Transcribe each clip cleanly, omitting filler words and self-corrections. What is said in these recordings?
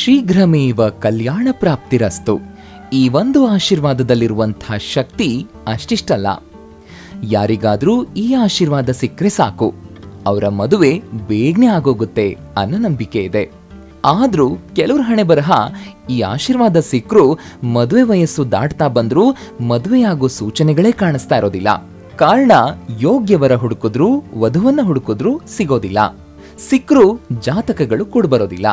ಶೀಘ್ರಮೇವ ಕಲ್ಯಾಣ ಪ್ರಾಪ್ತಿರಸ್ತು. ಈ ಒಂದು ಆಶೀರ್ವಾದದಲ್ಲಿರುವಂತಹ ಶಕ್ತಿ ಅಷ್ಟಿಷ್ಟಲ್ಲ. ಯಾರಿಗಾದ್ರೂ ಈ ಆಶೀರ್ವಾದ ಸಿಕ್ಕರೆ ಸಾಕು, ಅವರ ಮದುವೆ ಬೇಗನೆ ಆಗೋಗುತ್ತೆ ಅನ್ನೋ ನಂಬಿಕೆ ಇದೆ. ಆದ್ರೂ ಕೆಲವ್ರ ಹಣೆ ಬರಹ ಈ ಆಶೀರ್ವಾದ ಸಿಕ್ಕರೂ ಮದುವೆ ವಯಸ್ಸು ದಾಟ್ತಾ ಬಂದ್ರೂ ಮದುವೆಯಾಗೋ ಸೂಚನೆಗಳೇ ಕಾಣಿಸ್ತಾ ಇರೋದಿಲ್ಲ. ಕಾರಣ ಯೋಗ್ಯವರ ಹುಡುಕಿದ್ರು ವಧುವನ್ನ ಹುಡುಕಿದ್ರು ಸಿಗೋದಿಲ್ಲ, ಸಿಕ್ಕರೂ ಜಾತಕಗಳು ಕೂಡ್ಬರೋದಿಲ್ಲ.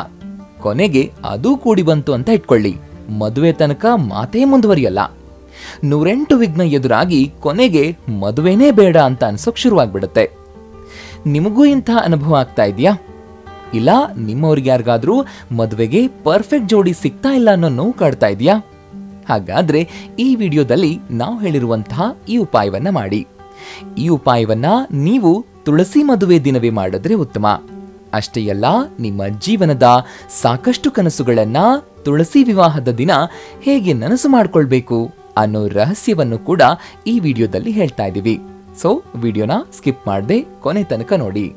ಕೊನೆಗೆ ಅದು ಕೂಡಿ ಬಂತು ಅಂತ ಇಟ್ಕೊಳ್ಳಿ, ಮದುವೆ ತನಕ ಮಾತೇ ಮುಂದುವರಿಯಲ್ಲ. 108 ವಿಘ್ನ ಎದುರಾಗಿ ಕೊನೆಗೆ ಮದುವೆನೇ ಬೇಡ ಅಂತ ಅನ್ಸೋಕ್ ಶುರುವಾಗ್ಬಿಡುತ್ತೆ. ನಿಮಗೂ ಇಂಥ ಅನುಭವ ಆಗ್ತಾ ಇದೆಯಾ? ಇಲ್ಲ ನಿಮ್ಮವ್ರಿಗೆ ಯಾರಿಗಾದ್ರೂ ಮದುವೆಗೆ ಪರ್ಫೆಕ್ಟ್ ಜೋಡಿ ಸಿಗ್ತಾ ಇಲ್ಲ ಅನ್ನೋ ನೋವು ಕಾಡ್ತಾ ಇದೆಯಾ? ಹಾಗಾದ್ರೆ ಈ ವಿಡಿಯೋದಲ್ಲಿ ನಾವು ಹೇಳಿರುವಂತಹ ಈ ಉಪಾಯವನ್ನ ಮಾಡಿ. ಈ ಉಪಾಯವನ್ನ ನೀವು ತುಳಸಿ ಮದುವೆ ದಿನವೇ ಮಾಡಿದ್ರೆ ಉತ್ತಮ. ಅಷ್ಟೇ ಅಲ್ಲ, ನಿಮ್ಮ ಜೀವನದ ಸಾಕಷ್ಟು ಕನಸುಗಳನ್ನ ತುಳಸಿ ವಿವಾಹದ ದಿನ ಹೇಗೆ ನನಸು ಮಾಡ್ಕೊಳ್ಬೇಕು ಅನ್ನೋ ರಹಸ್ಯವನ್ನು ಕೂಡ ಈ ವಿಡಿಯೋದಲ್ಲಿ ಹೇಳ್ತಾ ಇದ್ದೀವಿ. ಸೊ ವಿಡಿಯೋನ ಸ್ಕಿಪ್ ಮಾಡದೆ ಕೊನೆ ತನಕ ನೋಡಿ.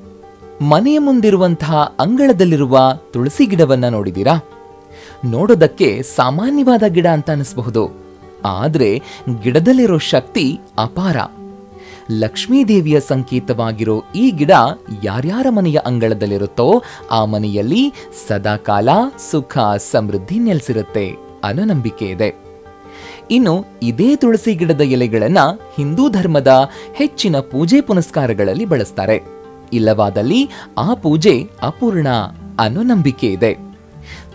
ಮನೆಯ ಮುಂದಿರುವಂತಹ ಅಂಗಳದಲ್ಲಿರುವ ತುಳಸಿ ಗಿಡವನ್ನ ನೋಡಿದೀರಾ? ನೋಡೋದಕ್ಕೆ ಸಾಮಾನ್ಯವಾದ ಗಿಡ ಅಂತ ಅನಿಸಬಹುದು, ಆದ್ರೆ ಗಿಡದಲ್ಲಿರೋ ಶಕ್ತಿ ಅಪಾರ. ಲಕ್ಷ್ಮೀದೇವಿಯ ಸಂಕೇತವಾಗಿರೋ ಈ ಗಿಡ ಯಾರ್ಯಾರ ಮನೆಯ ಅಂಗಳದಲ್ಲಿರುತ್ತೋ ಆ ಮನೆಯಲ್ಲಿ ಸದಾಕಾಲ ಸುಖ ಸಮೃದ್ಧಿ ನೆಲೆಸಿರುತ್ತೆ ಅನ್ನೋ ನಂಬಿಕೆ ಇದೆ. ಇನ್ನು ಇದೇ ತುಳಸಿ ಗಿಡದ ಎಲೆಗಳನ್ನ ಹಿಂದೂ ಧರ್ಮದ ಹೆಚ್ಚಿನ ಪೂಜೆ ಪುನಸ್ಕಾರಗಳಲ್ಲಿ ಬಳಸ್ತಾರೆ. ಇಲ್ಲವಾದಲ್ಲಿ ಆ ಪೂಜೆ ಅಪೂರ್ಣ ಅನ್ನೋ ನಂಬಿಕೆ ಇದೆ.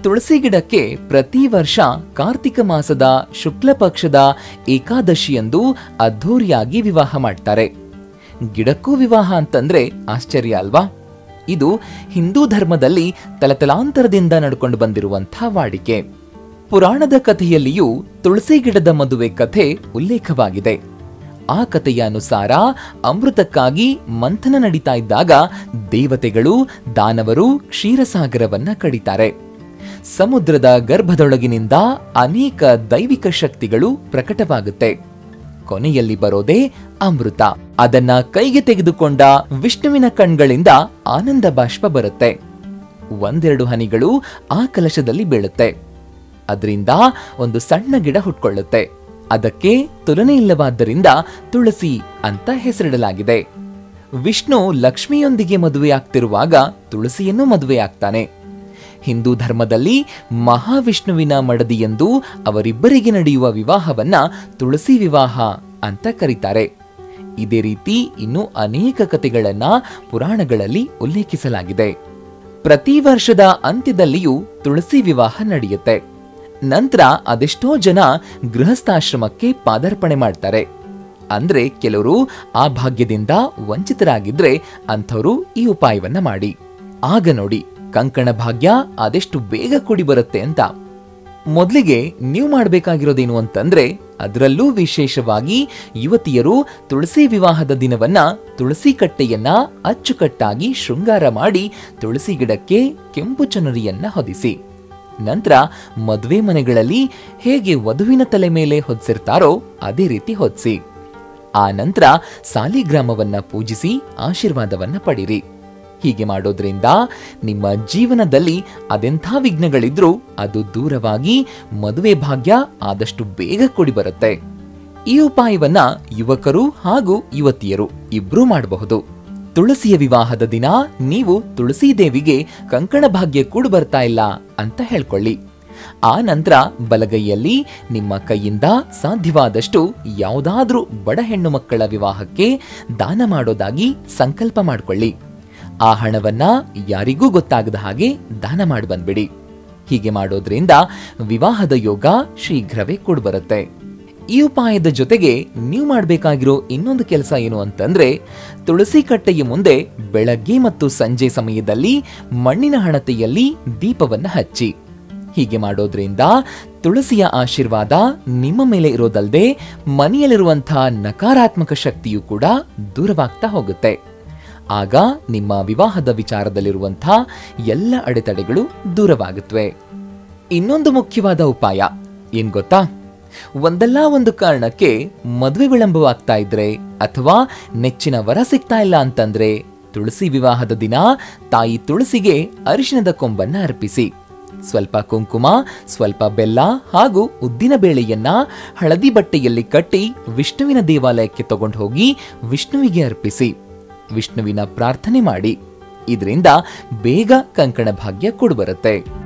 ತುಳಸಿ ಗಿಡಕ್ಕೆ ಪ್ರತಿ ವರ್ಷ ಕಾರ್ತಿಕ ಮಾಸದ ಶುಕ್ಲ ಪಕ್ಷದ ಏಕಾದಶಿಯಂದು ಅದ್ಧೂರಿಯಾಗಿ ವಿವಾಹ ಮಾಡ್ತಾರೆ. ಗಿಡಕ್ಕೂ ವಿವಾಹ ಅಂತಂದ್ರೆ ಆಶ್ಚರ್ಯ ಅಲ್ವಾ? ಇದು ಹಿಂದೂ ಧರ್ಮದಲ್ಲಿ ತಲತಲಾಂತರದಿಂದ ನಡ್ಕೊಂಡು ಬಂದಿರುವಂತಹ ವಾಡಿಕೆ. ಪುರಾಣದ ಕಥೆಯಲ್ಲಿಯೂ ತುಳಸಿ ಗಿಡದ ಮದುವೆ ಕಥೆ ಉಲ್ಲೇಖವಾಗಿದೆ. ಆ ಕಥೆಯ ಅನುಸಾರ ಅಮೃತಕ್ಕಾಗಿ ಮಂಥನ ನಡೀತಾ ಇದ್ದಾಗ ದೇವತೆಗಳು ದಾನವರು ಕ್ಷೀರಸಾಗರವನ್ನ ಕಡಿತಾರೆ. ಸಮುದ್ರದ ಗರ್ಭದೊಳಗಿನಿಂದ ಅನೇಕ ದೈವಿಕ ಶಕ್ತಿಗಳು ಪ್ರಕಟವಾಗುತ್ತೆ. ಕೊನೆಯಲ್ಲಿ ಬರೋದೇ ಅಮೃತ. ಅದನ್ನ ಕೈಗೆ ತೆಗೆದುಕೊಂಡ ವಿಷ್ಣುವಿನ ಕಣ್ಗಳಿಂದ ಆನಂದ ಬಾಷ್ಪ ಬರುತ್ತೆ. 1-2 ಹನಿಗಳು ಆ ಕಲಶದಲ್ಲಿ ಬೀಳುತ್ತೆ. ಅದರಿಂದ ಒಂದು ಸಣ್ಣ ಗಿಡ ಹುಟ್ಕೊಳ್ಳುತ್ತೆ. ಅದಕ್ಕೆ ತುಲನೆ ಇಲ್ಲವಾದ್ದರಿಂದ ತುಳಸಿ ಅಂತ ಹೆಸರಿಡಲಾಗಿದೆ. ವಿಷ್ಣು ಲಕ್ಷ್ಮಿಯೊಂದಿಗೆ ಮದುವೆಯಾಗ್ತಿರುವಾಗ ತುಳಸಿಯನ್ನು ಮದುವೆಯಾಗ್ತಾನೆ. ಹಿಂದೂ ಧರ್ಮದಲ್ಲಿ ಮಹಾವಿಷ್ಣುವಿನ ಮಡದಿ ಎಂದು ಅವರಿಬ್ಬರಿಗೆ ನಡೆಯುವ ವಿವಾಹವನ್ನ ತುಳಸಿ ವಿವಾಹ ಅಂತ ಕರೀತಾರೆ. ಇದೇ ರೀತಿ ಇನ್ನೂ ಅನೇಕ ಕಥೆಗಳನ್ನ ಪುರಾಣಗಳಲ್ಲಿ ಉಲ್ಲೇಖಿಸಲಾಗಿದೆ. ಪ್ರತಿ ವರ್ಷದ ಅಂತ್ಯದಲ್ಲಿಯೂ ತುಳಸಿ ವಿವಾಹ ನಡೆಯುತ್ತೆ. ನಂತರ ಅದೆಷ್ಟೋ ಜನ ಗೃಹಸ್ಥಾಶ್ರಮಕ್ಕೆ ಪಾದಾರ್ಪಣೆ ಮಾಡ್ತಾರೆ. ಅಂದ್ರೆ ಕೆಲವರು ಆ ಭಾಗ್ಯದಿಂದ ವಂಚಿತರಾಗಿದ್ರೆ ಅಂಥವರು ಈ ಉಪಾಯವನ್ನ ಮಾಡಿ. ಆಗ ನೋಡಿ ಕಂಕಣ ಭಾಗ್ಯ ಅದೆಷ್ಟು ಬೇಗ ಕೂಡಿ ಬರುತ್ತೆ ಅಂತ. ಮೊದಲಿಗೆ ನೀವು ಮಾಡಬೇಕಾಗಿರೋದೇನು ಅಂತಂದ್ರೆ, ಅದರಲ್ಲೂ ವಿಶೇಷವಾಗಿ ಯುವತಿಯರು ತುಳಸಿ ವಿವಾಹದ ದಿನವನ್ನ ತುಳಸಿ ಕಟ್ಟೆಯನ್ನ ಅಚ್ಚುಕಟ್ಟಾಗಿ ಶೃಂಗಾರ ಮಾಡಿ ತುಳಸಿ ಗಿಡಕ್ಕೆ ಕೆಂಪು ಚುನರಿಯನ್ನ ಹೊದಿಸಿ. ನಂತರ ಮದುವೆ ಮನೆಗಳಲ್ಲಿ ಹೇಗೆ ವಧುವಿನ ತಲೆ ಮೇಲೆ ಹೊದಿಸಿರ್ತಾರೋ ಅದೇ ರೀತಿ ಹೊದಿಸಿ. ಆ ನಂತರ ಸಾಲಿಗ್ರಾಮವನ್ನ ಪೂಜಿಸಿ ಆಶೀರ್ವಾದವನ್ನ ಪಡಿರಿ. ಹೀಗೆ ಮಾಡೋದ್ರಿಂದ ನಿಮ್ಮ ಜೀವನದಲ್ಲಿ ಅದೆಂಥ ವಿಘ್ನಗಳಿದ್ರೂ ಅದು ದೂರವಾಗಿ ಮದುವೆ ಭಾಗ್ಯ ಆದಷ್ಟು ಬೇಗ ಕೂಡಿ ಬರುತ್ತೆ. ಈ ಉಪಾಯವನ್ನ ಯುವಕರು ಹಾಗೂ ಯುವತಿಯರು ಇಬ್ರೂ ಮಾಡಬಹುದು. ತುಳಸಿಯ ವಿವಾಹದ ದಿನ ನೀವು ತುಳಸಿ ದೇವಿಗೆ ಕಂಕಣ ಭಾಗ್ಯ ಕೂಡ ಬರ್ತಾ ಇಲ್ಲ ಅಂತ ಹೇಳ್ಕೊಳ್ಳಿ. ಆ ನಂತರ ಬಲಗೈಯಲ್ಲಿ ನಿಮ್ಮ ಕೈಯಿಂದ ಸಾಧ್ಯವಾದಷ್ಟು ಯಾವುದಾದ್ರೂ ಬಡ ಹೆಣ್ಣು ಮಕ್ಕಳ ವಿವಾಹಕ್ಕೆ ದಾನ ಮಾಡೋದಾಗಿ ಸಂಕಲ್ಪ ಮಾಡ್ಕೊಳ್ಳಿ. ಆ ಹಣವನ್ನ ಯಾರಿಗೂ ಗೊತ್ತಾಗದ ಹಾಗೆ ದಾನ ಮಾಡಿ ಬಂದ್ಬಿಡಿ. ಹೀಗೆ ಮಾಡೋದ್ರಿಂದ ವಿವಾಹದ ಯೋಗ ಶೀಘ್ರವೇ ಕೂಡ್ಬರುತ್ತೆ. ಈ ಉಪಾಯದ ಜೊತೆಗೆ ನೀವು ಮಾಡಬೇಕಾಗಿರೋ ಇನ್ನೊಂದು ಕೆಲಸ ಏನು ಅಂತಂದ್ರೆ, ತುಳಸಿ ಕಟ್ಟೆಯ ಮುಂದೆ ಬೆಳಗ್ಗೆ ಮತ್ತು ಸಂಜೆ ಸಮಯದಲ್ಲಿ ಮಣ್ಣಿನ ಹಣತೆಯಲ್ಲಿ ದೀಪವನ್ನ ಹಚ್ಚಿ. ಹೀಗೆ ಮಾಡೋದ್ರಿಂದ ತುಳಸಿಯ ಆಶೀರ್ವಾದ ನಿಮ್ಮ ಮೇಲೆ ಇರೋದಲ್ಲದೆ ಮನೆಯಲ್ಲಿರುವಂತಹ ನಕಾರಾತ್ಮಕ ಶಕ್ತಿಯೂ ಕೂಡ ದೂರವಾಗ್ತಾ ಹೋಗುತ್ತೆ. ಆಗ ನಿಮ್ಮ ವಿವಾಹದ ವಿಚಾರದಲ್ಲಿರುವಂತಹ ಎಲ್ಲ ಅಡೆತಡೆಗಳು ದೂರವಾಗುತ್ತವೆ. ಇನ್ನೊಂದು ಮುಖ್ಯವಾದ ಉಪಾಯ ಏನ್ ಗೊತ್ತಾ? ಒಂದಲ್ಲ ಒಂದು ಕಾರಣಕ್ಕೆ ಮದುವೆ ವಿಳಂಬವಾಗ್ತಾ ಇದ್ರೆ ಅಥವಾ ನೆಚ್ಚಿನ ವರ ಸಿಗ್ತಾ ಇಲ್ಲ ಅಂತಂದ್ರೆ ತುಳಸಿ ವಿವಾಹದ ದಿನ ತಾಯಿ ತುಳಸಿಗೆ ಅರಿಶಿಣದ ಕೊಂಬನ್ನ ಅರ್ಪಿಸಿ. ಸ್ವಲ್ಪ ಕುಂಕುಮ, ಸ್ವಲ್ಪ ಬೆಲ್ಲ ಹಾಗೂ ಉದ್ದಿನ ಬೇಳೆಯನ್ನ ಹಳದಿ ಬಟ್ಟೆಯಲ್ಲಿ ಕಟ್ಟಿ ವಿಷ್ಣುವಿನ ದೇವಾಲಯಕ್ಕೆ ತಗೊಂಡು ಹೋಗಿ ವಿಷ್ಣುವಿಗೆ ಅರ್ಪಿಸಿ ವಿಷ್ಣುವಿನ ಪ್ರಾರ್ಥನೆ ಮಾಡಿ. ಇದರಿಂದ ಬೇಗ ಕಂಕಣ ಭಾಗ್ಯ ಕೂಡ್ಬರುತ್ತೆ.